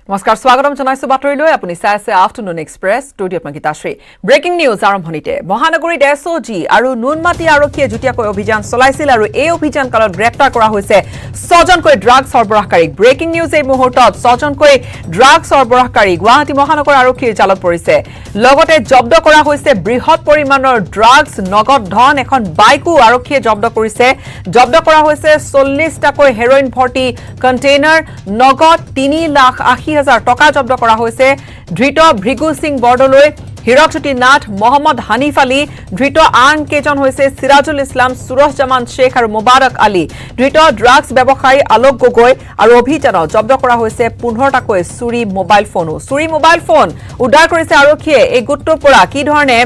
নমস্কাৰ স্বাগতম জনাইছো বাতৰিলৈ আপুনি চাই আছে আফটাৰনুন এক্সপ্ৰেছ ষ্টুডিঅ'ত মই গীতাশ্ৰী ব্ৰেকিং নিউজ আৰম্ভণিতে মহানগৰীত এছঅজি আৰু নুনমাটি আৰক্ষীয়ে যুটীয়াকৈ অভিযান চলাইছিল আৰু এই অভিযান কালত গ্ৰেপ্তাৰ কৰা হৈছে 6জনকৈ ড্ৰাগ সৰবৰাহকাৰীক ব্ৰেকিং নিউজ এই মুহূৰ্তত 6জনকৈ ড্ৰাগ সৰবৰাহকাৰী গুৱাহাটী মহানগৰ আৰক্ষীৰ জালত পৰিছে লগতে জব্দ কৰা হৈছে বৃহৎ পৰিমাণৰ ড্ৰাগছ নগদ ধন এখন বাইকো আৰক্ষীয়ে জব্দ কৰিছে জব্দ কৰা হৈছে 40টাকৈ হেৰোইন ভৰ্তি কণ্টেইনাৰ নগদ 3,80,000 টকা জব্দ কৰা হৈছে ধৃত ভৃগু সিং বৰদলৈ হিৰকজ্যোতি নাথ মোহাম্মদ হানিফ আলী ধৃত আন কেজন হৈছে সিৰাজুল ইছলাম সুৰজ জামান শেখ আৰু মুবাৰক আলী ধৃত ড্ৰাগছ ব্যৱসায়ী আলোক গগৈ আৰু অভিযানত জব্দ কৰা হৈছে 15টাকৈ চুৰি মোবাইল ফোন উদ্ধাৰ কৰিছে আৰক্ষীয়ে এই গোটটোৰ পৰা কি ধৰণে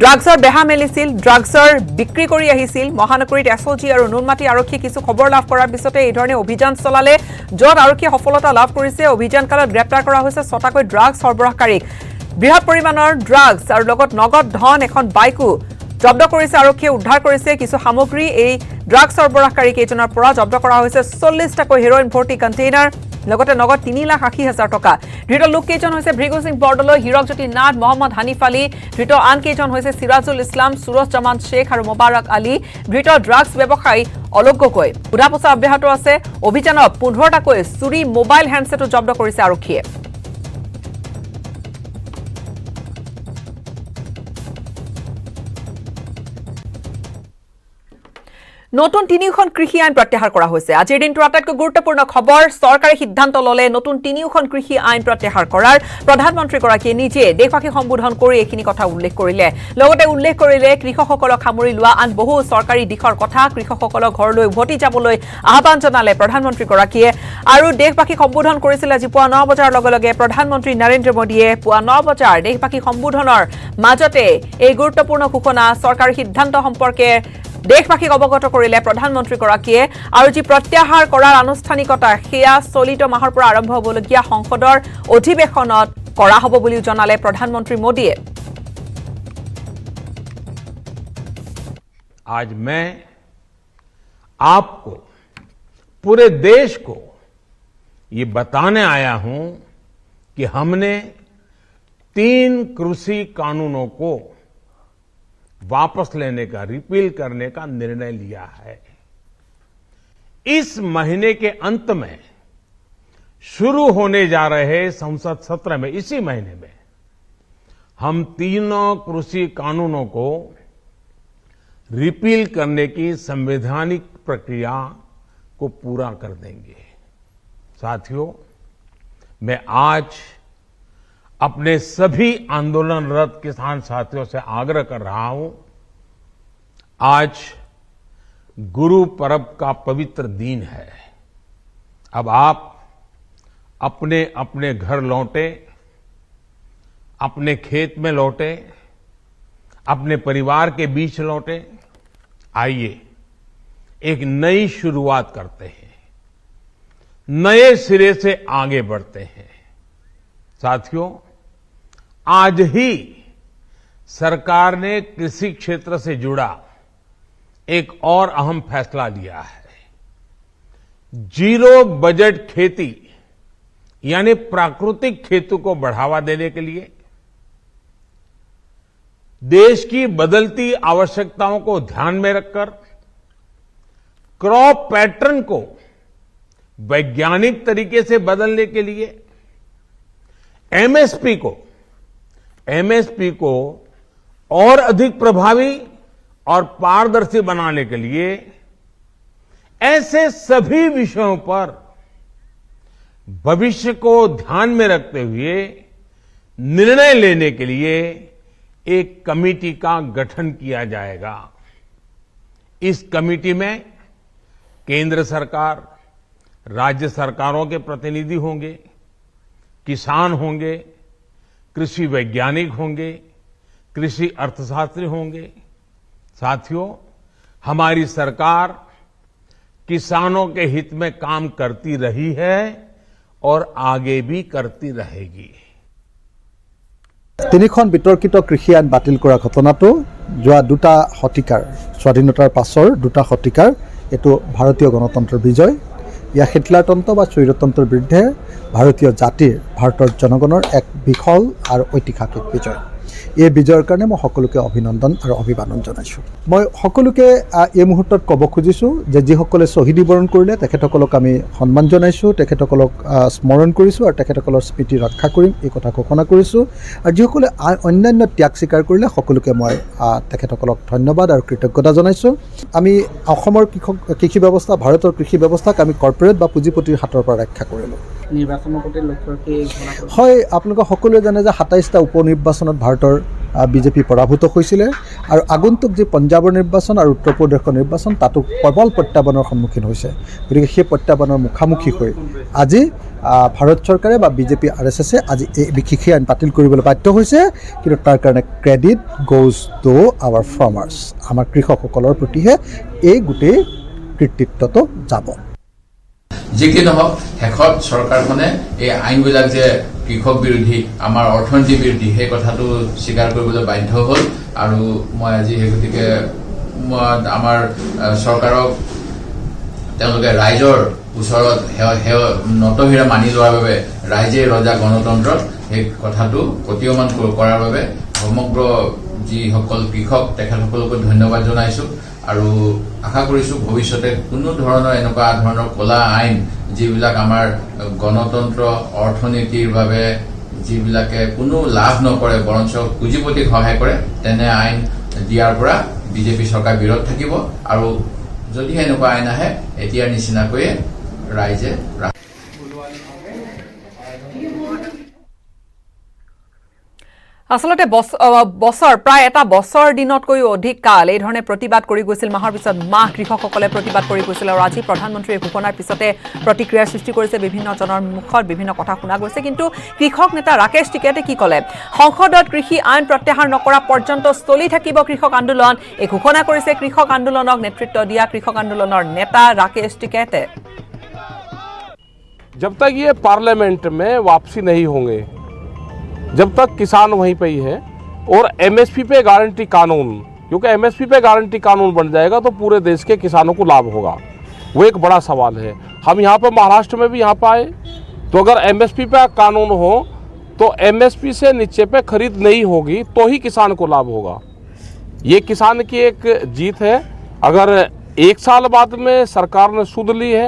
ড্ৰাগছৰ বেহা মেলিছিল ড্ৰাগছৰ বিক্ৰী কৰি আহিছিল মহানগৰীত এছঅজি আৰু নুনমাটি আৰক্ষী কিছু খবৰ লাভ কৰাৰ পিছতে এই ধৰণে অভিযান চলালে য'ত আৰক্ষী সফলতা লাভ কৰিছে অভিযান কালত গ্ৰেপ্তাৰ কৰা হৈছে 6টাকৈ ড্ৰাগছ সৰবৰাহকাৰীক বৃহৎ পৰিমাণৰ ড্ৰাগছ আৰু লগত নগদ ধন এখন বাইকো জব্দ কৰিছে আৰক্ষীয়ে উদ্ধাৰ কৰিছে কিছু সামগ্ৰী এই ড্ৰাগছ সৰবৰাহকাৰী কেইজনৰ পৰা জব্দ কৰা হৈছে 40টাকৈ হেৰোইন ভৰ্তি কণ্টেইনাৰ লগতে নগদ 3,80,000 টকা ধৃত লোক কেইজন হৈছে ভৃগু সিং বৰদলৈ হিৰকজ্যোতি নাথ মোহাম্মদ হানিফ আলী ধৃত আন কেইজন হৈছে সিৰাজুল ইছলাম সুৰজ জামান শেখ আৰু মুবাৰক আলী ধৃত ড্ৰাগছ ব্যৱসায়ী অলোক গগৈ সোধা পোছা অব্যাহত আছে অভিযানত 15টাকৈ চুৰি মোবাইল হেণ্ডছেটো জব্দ কৰিছে আৰক্ষীয়ে নতুন তিনিখন কৃষি আইন প্ৰত্যাহাৰ কৰা হৈছে আজিৰ দিনটোৰ আটাইতকৈ গুৰুত্বপূৰ্ণ খবৰ চৰকাৰে সিদ্ধান্ত ললে নতুন তিনিখন কৃষি আইন প্ৰত্যাহাৰ কৰাৰ প্ৰধানমন্ত্ৰীগৰাকীয়ে নিজে দেশবাসী সম্বোধন কৰি এইখিনি কথা উল্লেখ কৰিলে লগতে উল্লেখ কৰিলে কৃষকসকলক সামৰি লোৱা আন বহু চৰকাৰী দিশৰ কথা কৃষকসকলক ঘৰলৈ উভতি যাবলৈ আহ্বান জনালে প্ৰধানমন্ত্ৰীগৰাকীয়ে আৰু দেশবাসী সম্বোধন কৰিছিল আজি পুৱা 9 বজাৰ লগে লগে প্ৰধানমন্ত্ৰী নৰেন্দ্ৰ মোদীয়ে পুৱা 9 বজাৰ দেশবাসী সম্বোধনৰ মাজতে এই গুৰুত্বপূৰ্ণ ঘোষণা চৰকাৰী সিদ্ধান্ত সম্পৰ্কে দেশবাসীক অৱগত কৰিলে প্ৰধানমন্ত্ৰীগৰাকীয়ে আৰু যি প্ৰত্যাহাৰ কৰাৰ আনুষ্ঠানিকতা সেয়া চলিত মাহৰ পৰা আৰম্ভ হ'বলগীয়া সংসদৰ অধিৱেশনত কৰা হ'ব বুলি জনালে প্ৰধানমন্ত্ৰী মোদীয়ে आज मैं आपको पूरे देश को ये बताने आया हूं कि हमने 3 कृषि कानूनों को वापस लेने का रिपील करने का निर्णय लिया है इस महीने के अंत में शुरू होने जा रहे संसद सत्र में इसी महीने में हम तीनों कृषि कानूनों को रिपील करने की संवैधानिक प्रक्रिया को पूरा कर देंगे साथियों मैं आज अपने सभी आंदोलनरत किसान साथियों से आग्रह कर रहा हूं आज गुरु पर्व का पवित्र दिन है अब आप अपने अपने घर लौटे अपने खेत में लौटे अपने परिवार के बीच लौटे आइए एक नई शुरुआत करते हैं नए सिरे से आगे बढ़ते हैं साथियों आज ही सरकार ने कृषि क्षेत्र से जुड़ा एक और अहम फैसला लिया है जीरो बजट खेती यानी प्राकृतिक खेती को बढ़ावा देने के लिए देश की बदलती आवश्यकताओं को ध्यान में रखकर क्रॉप पैटर्न को वैज्ञानिक तरीके से बदलने के लिए एमएसपी को और अधिक प्रभावी और पारदर्शी बनाने के लिए ऐसे सभी विषयों पर भविष्य को ध्यान में रखते हुए निर्णय लेने के लिए एक कमेटी का गठन किया जाएगा इस कमेटी में केंद्र सरकार राज्य सरकारों के प्रतिनिधि होंगे किसान होंगे कृषि वैज्ञानिक होंगे कृषि अर्थशास्त्री होंगे साथियों हमारी सरकार किसानों के हित में काम करती रही है और आगे भी करती रहेगी তিনিখন বিতৰ্কিত কৃষি আইন বাতিল কৰা ঘটনাটো যোৱা দুটা শতিকাৰ স্বাধীনতাৰ পাছৰ দুটা শতিকাৰ এটো ভাৰতীয় গণতন্ত্ৰৰ বিজয় ইয়া হিটলাৰতন্ত্ৰ বা স্বৈৰতন্ত্ৰৰ বিৰুদ্ধে ভাৰতীয় জাতিৰ ভাৰতৰ জনগণৰ এক বিফল আৰু ঐতিহাসিক বিজয়। এই বিজয়ৰ কাৰণে মই সকলোকে অভিনন্দন আৰু অভিবাদন জনাইছোঁ। মই সকলোকে এই মুহূৰ্তত ক'ব খুজিছোঁ যে যিসকলে শ্বহীদী বৰণ কৰিলে তেখেতসকলক আমি সন্মান জনাইছোঁ, তেখেতসকলক স্মৰণ কৰিছোঁ আৰু তেখেতসকলৰ স্মৃতি ৰক্ষা কৰিম এই কথা ঘোষণা কৰিছোঁ। আৰু যিসকলে অন্যান্য ত্যাগ স্বীকাৰ কৰিলে সকলোকে মই তেখেতসকলক ধন্যবাদ আৰু কৃতজ্ঞতা জনাইছোঁ। আমি অসমৰ কৃষি ব্যৱস্থা, ভাৰতৰ কৃষি ব্যৱস্থাক আমি কৰ্পৰেট বা পুঁজিপতিৰ হাতৰ পৰা ৰক্ষা কৰিলোঁ। নিৰ্বাচনৰ প্ৰতি লক্ষ্য ৰাখি হয়, আপোনালোকে সকলোৱে জানে যে ২৭টা উপ নিৰ্বাচনত ভাৰতৰ বিজেপি পৰাভূত হৈছিলে আৰু আগন্তুক যি পঞ্জাৱৰ নিৰ্বাচন আৰু উত্তৰ প্ৰদেশৰ নিৰ্বাচন তাতো প্ৰবল প্ৰত্যাহ্বানৰ সন্মুখীন হৈছে। গতিকে সেই প্ৰত্যাহ্বানৰ মুখামুখি হৈ আজি ভাৰত চৰকাৰে বা বিজেপি RSSে আজি এই কৃষি আইন বাতিল কৰিবলৈ বাধ্য হৈছে। কিন্তু তাৰ কাৰণে credit goes to our farmers, আমাৰ কৃষকসকলৰ প্ৰতিহে এই গোটেই কৃতিত্বটো যাব। যি কি নহওক শেষত চৰকাৰখনে এই আইনবিলাক যে কৃষক বিৰোধী, আমাৰ অৰ্থনীতি বিৰোধী সেই কথাটো স্বীকাৰ কৰিবলৈ বাধ্য হ'ল। আৰু মই আজি সেই গতিকে আমাৰ চৰকাৰক তেওঁলোকে ৰাইজৰ ওচৰত নতশিৰে মানি লোৱাৰ বাবে, ৰাইজে ৰজা গণতন্ত্ৰত সেই কথাটো প্ৰতীয়মান কৰাৰ বাবে সমগ্ৰ যিসকল কৃষক তেখেতসকলকো ধন্যবাদ জনাইছোঁ। আৰু আশা কৰিছোঁ ভৱিষ্যতে কোনো ধৰণৰ এনেকুৱা ধৰণৰ ক'লা আইন যিবিলাক আমাৰ গণতন্ত্ৰ অৰ্থনীতিৰ বাবে যিবিলাকে কোনো লাভ নকৰে বৰঞ্চ পুঁজিপতিক সহায় কৰে, তেনে আইন দিয়াৰ পৰা বিজেপি চৰকাৰ বিৰত থাকিব। আৰু যদিহে এনেকুৱা আইন আহে এতিয়াৰ নিচিনাকৈয়ে ৰাইজে আচলতে প্ৰায় এটা বছৰ দিনতকৈও অধিক কাল এই ধৰণে প্ৰতিবাদ কৰি গৈছিল। মাহৰ পিছত মাহ কৃষকসকলে প্ৰতিবাদ কৰি গৈছিল আৰু আজি প্ৰধানমন্ত্ৰীৰ ঘোষণাৰ পিছতে প্ৰতিক্ৰিয়াৰ সৃষ্টি কৰিছে। বিভিন্ন জনৰ মুখত বিভিন্ন কথা শুনা গৈছে। কিন্তু কৃষক নেতা ৰাকেশ টিকেতে কি ক'লে? সংসদত কৃষি আইন প্ৰত্যাহাৰ নকৰা পৰ্যন্ত চলি থাকিব কৃষক আন্দোলন, এই ঘোষণা কৰিছে কৃষক আন্দোলনক নেতৃত্ব দিয়া কৃষক আন্দোলনৰ নেতা ৰাকেশ টিকেতে। जब तक ये पार्लियामेंट में वापसी नहीं होंगे, जब तक किसान वहीं पे ही है, और MSP पे गारंटी कानून, क्योंकि MSP पे गारंटी कानून बन जाएगा तो पूरे देश के किसानों को लाभ होगा, वो एक बड़ा सवाल है। हम यहाँ पे महाराष्ट्र में भी यहाँ पे आए तो अगर MSP पे कानून हो तो MSP से नीचे पे खरीद नहीं होगी तो ही किसान को लाभ होगा। ये किसान की एक जीत है। अगर 1 साल बाद में सरकार ने सुध ली है,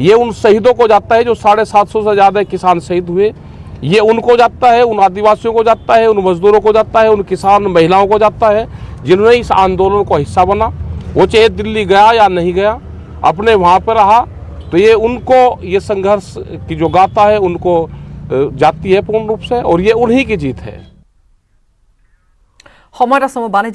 ये उन शहीदों को जाता है जो 750 से ज़्यादा किसान शहीद हुए, ये उनको जाता है, उन आदिवासियों को जाता है, उन मजदूरों को जाता है, उन किसान महिलाओं को जाता है जिन्होंने इस आंदोलन को हिस्सा बना। वो चाहे दिल्ली गया या नहीं गया, अपने वहाँ पर रहा, तो ये उनको ये संघर्ष की जो गाथा है उनको जाती है पूर्ण रूप से, और ये उन्हीं की जीत है। সময়ত আছো বাণিজ্যিক